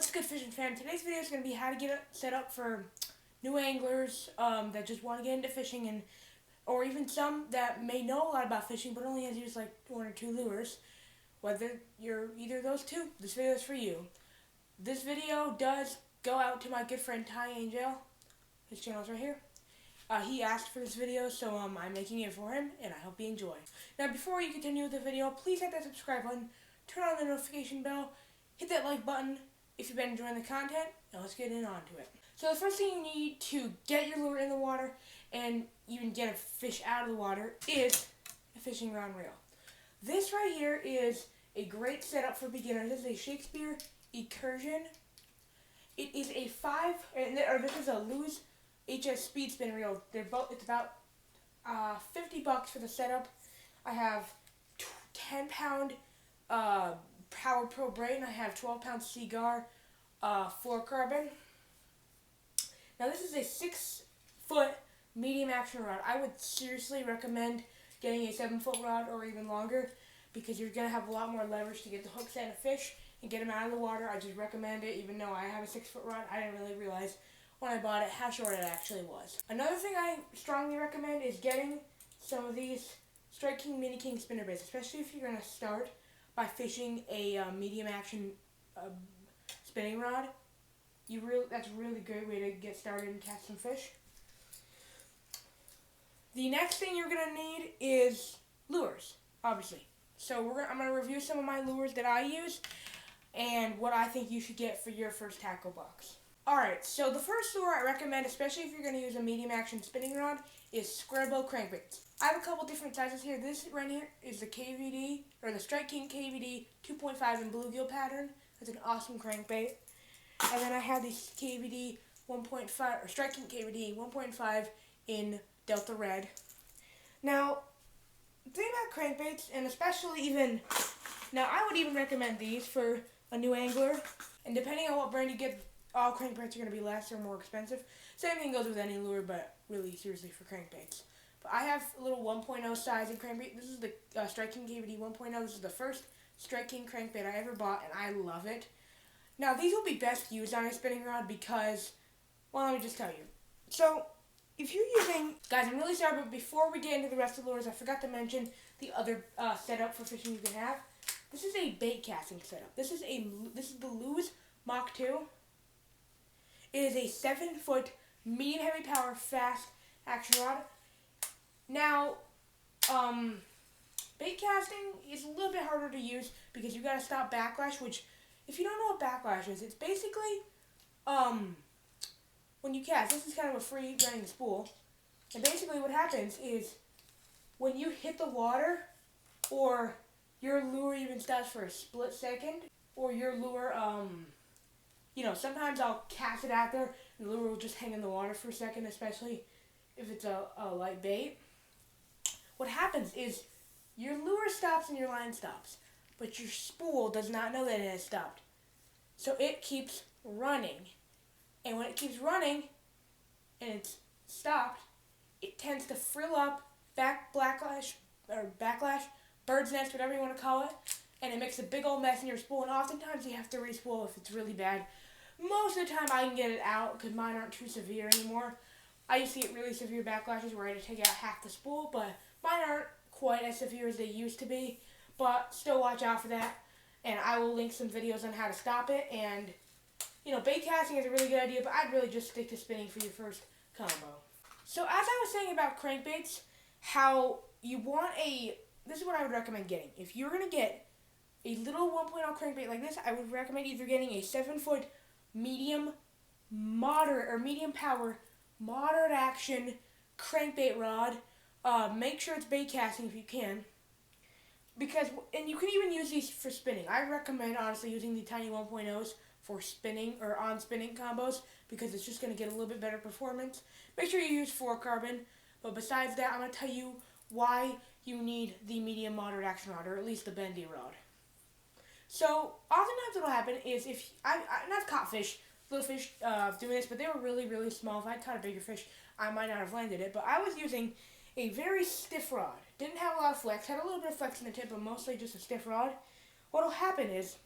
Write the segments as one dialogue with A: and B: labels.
A: What's good, fishing fan? Today's video is going to be how to get it set up for new anglers that just want to get into fishing, and or even some that may know a lot about fishing but only has used like one or two lures. Whether you're either of those two, this video is for you. This video does go out to my good friend Ty Angel. His channel's right here. He asked for this video, so I'm making it for him, and I hope you enjoy. Now, before you continue with the video, please hit that subscribe button, turn on the notification bell, hit that like button if you've been enjoying the content, and let's get onto it. So the first thing you need to get your lure in the water and even get a fish out of the water is a fishing rod and reel. This right here is a great setup for beginners. This is a Shakespeare Incursion. It is a this is a Lewis HS Speed Spin Reel. It's about $50 for the setup. I have 10-pound Power Pro braid, and I have 12-pound Seaguar fluorocarbon. Now this is a 6-foot medium action rod. I would seriously recommend getting a 7-foot rod or even longer, because you're going to have a lot more leverage to get the hook set and fish and get them out of the water. I just recommend it, even though I have a 6-foot rod. I didn't really realize when I bought it how short it actually was. Another thing I strongly recommend is getting some of these Strike King Mini King spinnerbaits, especially if you're going to start by fishing a medium action spinning rod. That's a really great way to get started and catch some fish. The next thing you're going to need is lures, obviously. So I'm going to review some of my lures that I use and what I think you should get for your first tackle box. Alright, so the first lure I recommend, especially if you're going to use a medium action spinning rod, is Scrabo crankbaits. I have a couple different sizes here. This right here is the KVD, or the Strike King KVD 2.5 in bluegill pattern. That's an awesome crankbait. And then I have the KVD 1.5, or Strike King KVD 1.5 in Delta Red. Now, the thing about crankbaits, and especially now I would even recommend these for a new angler. And depending on what brand you get, all crankbaits are going to be less or more expensive. Same thing goes with any lure, but really seriously for crankbaits. But I have a little 1.0 size in crankbait. This is the Strike King KVD 1.0. This is the first Strike King crankbait I ever bought, and I love it. Now, these will be best used on a spinning rod because, well, let me just tell you. So, if you're using, guys, I'm really sorry, but before we get into the rest of the lures, I forgot to mention the other setup for fishing you can have. This is a bait casting setup. This is the Lewis Mach 2. It is a 7-foot medium heavy power fast action rod. Now, bait casting is a little bit harder to use because you got to stop backlash, which, if you don't know what backlash is, it's basically when you cast. This is kind of a free running spool, and basically what happens is when you hit the water, or your lure even stops for a split second, or your lure sometimes I'll cast it out there and the lure will just hang in the water for a second, especially if it's a light bait. What happens is your lure stops and your line stops, but your spool does not know that it has stopped. So it keeps running. And when it keeps running and it's stopped, it tends to frill up, backlash, bird's nest, whatever you want to call it, and it makes a big old mess in your spool, and oftentimes you have to re-spool if it's really bad. Most of the time I can get it out because mine aren't too severe anymore. I used to get really severe backlashes where I had to take out half the spool, but mine aren't quite as severe as they used to be. But still watch out for that, and I will link some videos on how to stop it. And, bait casting is a really good idea, but I'd really just stick to spinning for your first combo. So as I was saying about crankbaits, how you want this is what I would recommend getting. If you're going to get a little 1.0 crankbait like this, I would recommend either getting a 7-foot medium power, moderate action crankbait rod. Make sure it's bait casting if you can. And you can even use these for spinning. I recommend, honestly, using the tiny 1.0s for spinning or on spinning combos because it's just going to get a little bit better performance. Make sure you use fluorocarbon. But besides that, I'm going to tell you why you need the medium moderate action rod, or at least the bendy rod. So, oftentimes what will happen is I've caught little fish doing this, but they were really, really small. If I caught a bigger fish, I might not have landed it. But I was using a very stiff rod. Didn't have a lot of flex. Had a little bit of flex in the tip, but mostly just a stiff rod. What will happen is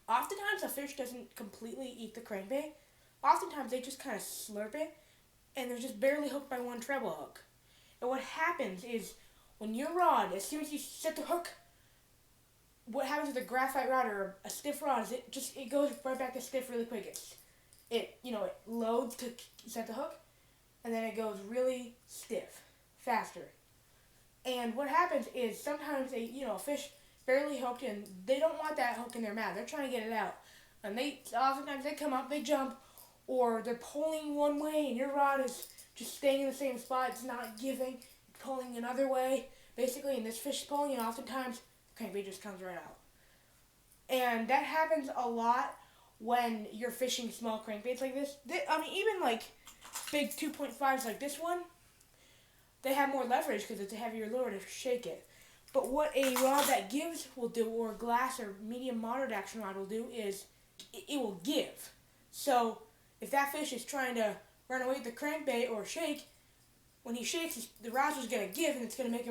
A: Oftentimes a fish doesn't completely eat the crankbait. Oftentimes they just kind of slurp it, and they're just barely hooked by one treble hook. And what happens is, when your rod, as soon as you set the hook, what happens with a graphite rod or a stiff rod is it goes right back to stiff really quick. It loads to set the hook, and then it goes really stiff, faster. And what happens is sometimes a fish barely hooked and they don't want that hook in their mouth. They're trying to get it out, and oftentimes they come up, they jump, or they're pulling one way and your rod is just staying in the same spot. It's not giving, it's pulling another way. Basically, and this fish is pulling, and oftentimes the crankbait just comes right out. And that happens a lot when you're fishing small crankbaits like this. Even like big 2.5s like this one, they have more leverage because it's a heavier lure to shake it. But what a rod that gives will do, or a glass or medium moderate action rod will do, is it will give. So if that fish is trying to run away with the crankbait or shake, when he shakes, the rod's just going to give, and it's going to make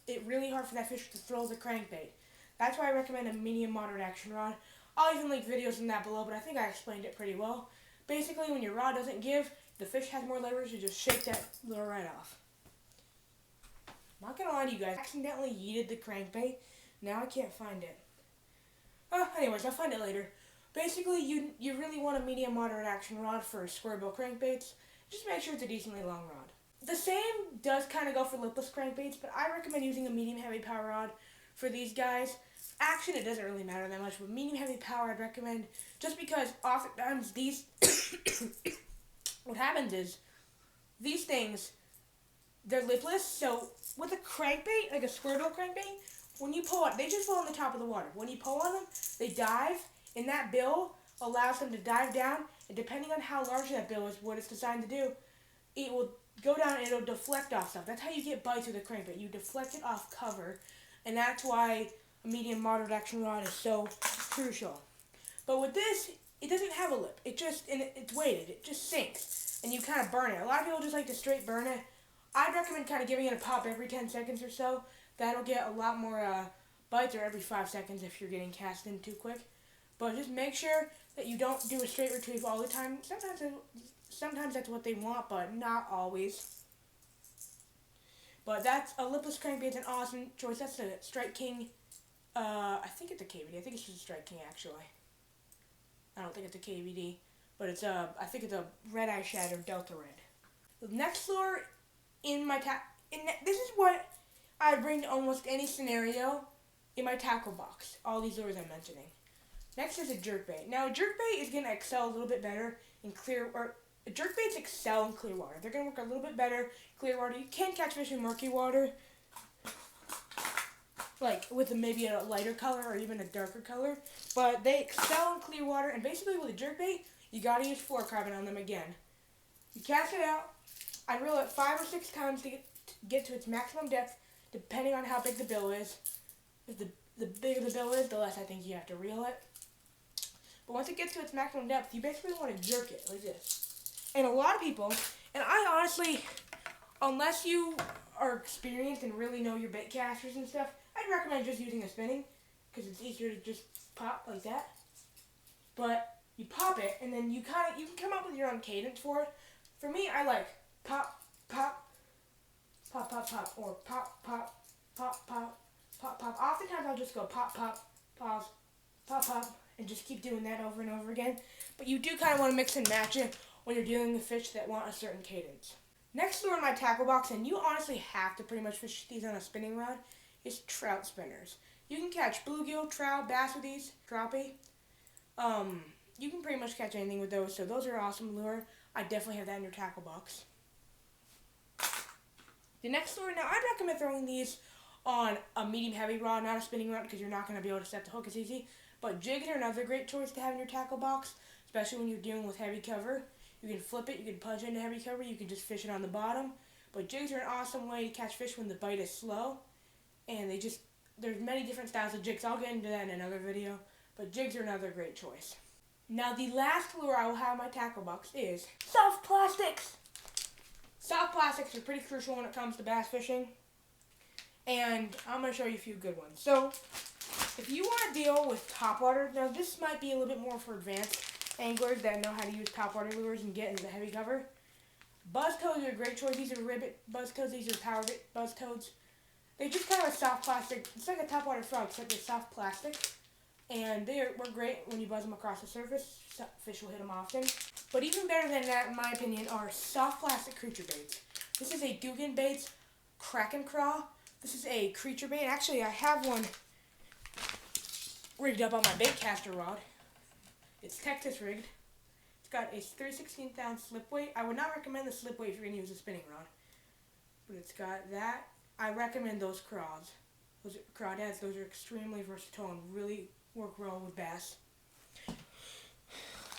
A: it really hard for that fish to throw the crankbait. That's why I recommend a medium moderate action rod. I'll even link videos in that below, but I think I explained it pretty well. Basically, when your rod doesn't give, the fish has more leverage to just shake that lure right off. I'm not going to lie to you guys, I accidentally yeeted the crankbait. Now I can't find it. Anyways, I'll find it later. Basically, you really want a medium moderate action rod for square bill crankbaits. Just make sure it's a decently long rod. The same does kind of go for lipless crankbaits, but I recommend using a medium heavy power rod for these guys. Action, it doesn't really matter that much, but medium heavy power I'd recommend, just because oftentimes these what happens is these things, they're lipless, so with a crankbait, like a square bill crankbait, when you pull it, they just fall on the top of the water. When you pull on them, they dive, and that bill allows them to dive down, and depending on how large that bill is, what it's designed to do, it will go down and it'll deflect off stuff. That's how you get bites with a crankbait. You deflect it off cover, and that's why a medium moderate action rod is so crucial. But with this, it doesn't have a lip. It's weighted. It just sinks, and you kind of burn it. A lot of people just like to straight burn it. I'd recommend kind of giving it a pop every 10 seconds or so. That'll get a lot more bites, or every 5 seconds if you're getting cast in too quick. But just make sure that you don't do a straight retrieve all the time. Sometimes that's what they want, but not always. But that's a lipless crankbait's an awesome choice. That's the Strike King. I think it's a KVD. I think it's just a Strike King actually. I don't think it's a KVD, but I think it's a Red Eye Shad or Delta Red. The next lure in my this is what I bring to almost any scenario in my tackle box. All these lures I'm mentioning. Next is a jerkbait. Now, a jerkbait is going to excel a little bit better in jerkbaits excel in clear water. They're going to work a little bit better in clear water. You can catch fish in murky water, like with maybe a lighter color or even a darker color, but they excel in clear water. And basically with a jerkbait, you got to use fluorocarbon on them again. You cast it out. I reel it 5 or 6 times to get to its maximum depth, depending on how big the bill is. If the bigger the bill is, the less I think you have to reel it. But once it gets to its maximum depth, you basically want to jerk it like this. And a lot of people, and I honestly, unless you are experienced and really know your bait casters and stuff, I'd recommend just using a spinning, because it's easier to just pop like that. But you pop it, and then you can come up with your own cadence for it. For me, I like pop, pop, pop, pop, pop, or pop, pop, pop, pop, pop, pop. Oftentimes I'll just go pop, pop, pause, pop, pop, and just keep doing that over and over again. But you do kind of want to mix and match it when you're dealing with fish that want a certain cadence. Next lure in my tackle box, and you honestly have to pretty much fish these on a spinning rod, is trout spinners. You can catch bluegill, trout, bass with these, crappie. You can pretty much catch anything with those, so those are awesome lure. I definitely have that in your tackle box. The next lure, now I'd recommend throwing these on a medium heavy rod, not a spinning rod, because you're not going to be able to set the hook as easy. But jigs are another great choice to have in your tackle box, especially when you're dealing with heavy cover. You can flip it, you can punch into heavy cover, you can just fish it on the bottom. But jigs are an awesome way to catch fish when the bite is slow. And there's many different styles of jigs. I'll get into that in another video. But jigs are another great choice. Now the last lure I will have in my tackle box is soft plastics. Soft plastics are pretty crucial when it comes to bass fishing. And I'm going to show you a few good ones. So, If you want to deal with topwater, now this might be a little bit more for advanced anglers that know how to use topwater lures and get into the heavy cover. Buzz toads are a great choice. These are ribbit buzz toads. These are power buzz toads. They're just kind of a soft plastic. It's like a topwater frog, except they're soft plastic. And they work great when you buzz them across the surface. Fish will hit them often. But even better than that, in my opinion, are soft plastic creature baits. This is a Googan Baits Kraken Craw. This is a creature bait. Actually, I have one rigged up on my bait caster rod. It's Texas rigged. It's got a 3/16 ounce slip weight. I would not recommend the slip weight if you're going to use a spinning rod. But it's got that. I recommend those craws. Those crawdads, those are extremely versatile and really work well with bass.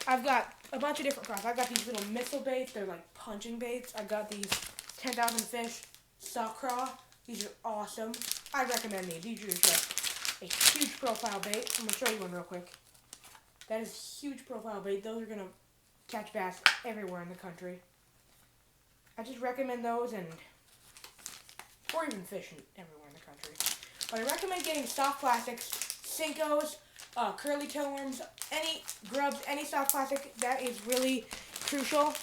A: I've got a bunch of different craws. I've got these little missile baits. They're like punching baits. I've got these 10,000 fish sock craw. These are awesome. I recommend these. These are just a huge profile bait. I'm going to show you one real quick. That is a huge profile bait. Those are going to catch bass everywhere in the country. I just recommend those, and or even fishing everywhere in the country. But I recommend getting soft plastics, Senkos, curly tail worms, any grubs, any soft plastic. That is really crucial.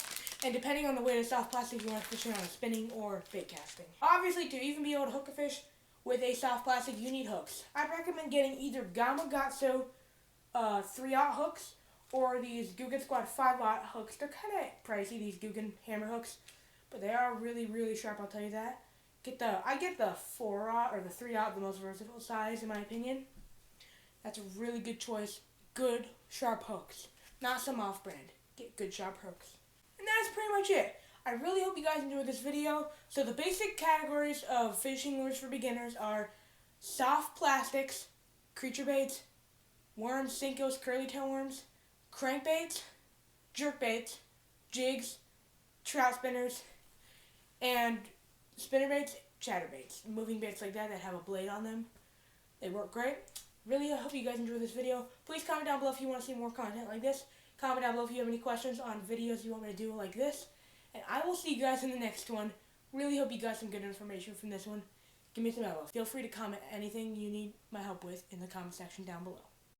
A: And depending on the weight of soft plastic, you want to fish it on a spinning or bait casting. Obviously, to even be able to hook a fish with a soft plastic, you need hooks. I'd recommend getting either Gamakatsu 3/0 hooks or these Googan Squad 5/0 hooks. They're kind of pricey, these Googan hammer hooks, but they are really, really sharp, I'll tell you that. I get the 4/0 or the 3/0, the most versatile size in my opinion. That's a really good choice. Good, sharp hooks. Not some off-brand. Get good, sharp hooks. And that's pretty much it. I really hope you guys enjoyed this video. So the basic categories of fishing lures for beginners are soft plastics, creature baits, worms, Senkos, curly tail worms, crankbaits, jerk baits, jigs, trout spinners, and spinner baits, chatterbaits, moving baits like that have a blade on them. They work great. Really, I hope you guys enjoyed this video. Please comment down below if you want to see more content like this. Comment down below if you have any questions on videos you want me to do like this. And I will see you guys in the next one. Really hope you got some good information from this one. Give me some elbow. Feel free to comment anything you need my help with in the comment section down below.